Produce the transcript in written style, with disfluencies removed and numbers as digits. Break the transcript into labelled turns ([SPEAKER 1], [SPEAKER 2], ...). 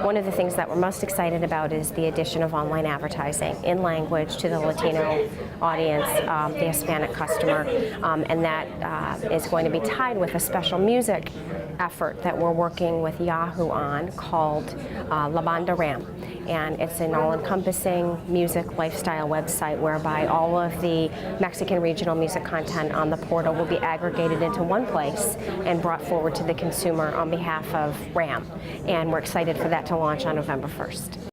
[SPEAKER 1] one of the things that we're most excited about is the addition of online advertising in language to the Latino audience, the Hispanic customer, and that is going to be tied with a special music effort that we're working with Yahoo on called La Banda Ram. And it's an all-encompassing music lifestyle website whereby all of the Mexican regional music content on the portal will be aggregated into one place and brought forward to the consumer on behalf of RAM. And we're excited for that to launch on November 1st.